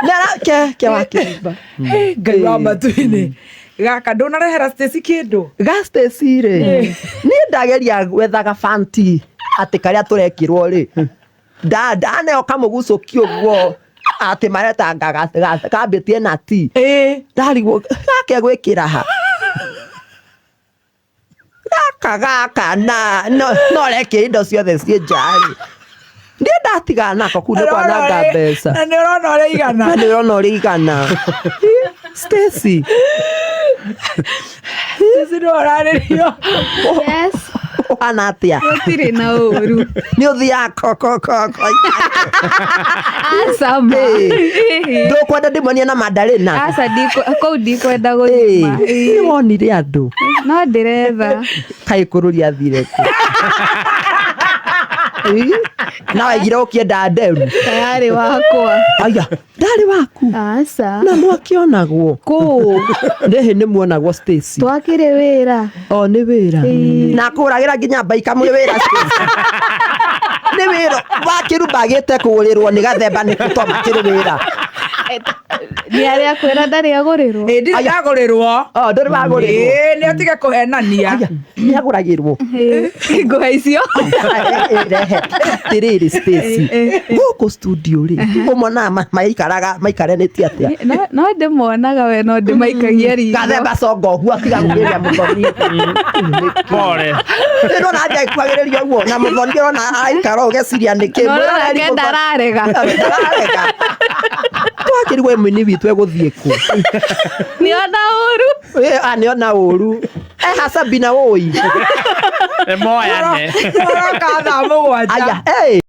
Nara ke wakimba. Ngai wa matu-inĩ. Gaka ndũnarehera Stacy kĩndũ. Ga Stacy rĩ. Niĩ ndageria gwethaga fanti atĩ karĩa tũrekirwo rĩ. Ndaneo kamũgucũki ũguo atĩ maretangaga kambĩtie na ti. Ndarigwo gake gwĩkĩra ha. Gaka no reke indo ciothe ciĩ nja-rĩ. Ndiĩ ndatiga nako kuu nĩ kwananga mbeca. Na nĩ ũrona ũrĩa igana. Na nĩ ũrona ũrĩa igana. Stacy. Stacy nĩ ũrarĩrio. Yes. Ũhana atĩa? Gũtirĩ na ũru. Nĩ ũthiaga koko. Aca ma. Ndũkwenda ndĩmonie na mandarĩna. Aca kũu ndikwenda gũthima. Nĩ wonire andũ. No ndĩretha. Kaĩ kũrũria athire ku. Na waigire ũkĩenda nderu. Tayarĩ wakwa. Aya, ndarĩ waku. Aca. Na mwakĩonagwo. Kũũ. Ndĩhĩ nĩ muonagwo Stacy. Twakĩrĩ wĩra. O nĩ wĩra. Na kũragĩra nginya mbaika mwĩ wĩra Stacy. Nĩ wĩra wakĩrumbagĩte kũgũrĩrwo nĩ gathemba nĩ tũtoma kĩrĩ wĩra. Nĩ arĩa kwĩra ndarĩ agũrĩrwo. Ndirĩ ndagũrĩrwo. Ndũrĩ wagũrĩrwo. Nĩ atige kũhenania. Nĩ agũragĩrwo. Ngũha icio. Rehe. Tirĩrĩ Stacy. Gũkũ studio rĩ. Ũmonaga maikaranĩtie atĩa. No ndĩmonaga we no ndĩmaikagia ringo. Gathemba congo ũguo atiga gũkĩria mũthoni. Pore. Ĩno na nja kwagĩrĩria ũguo na mũthoni kĩrona araikara ũgeciria nĩkĩ. Nake ndararega. Ndararega. Twakĩrigwo mũini witũ egũthiĩ kũ. Nĩona ũru. Nĩona ũru. Sabina woi. Moyane. Nĩ ũroka thaa mũgwanja. Aya,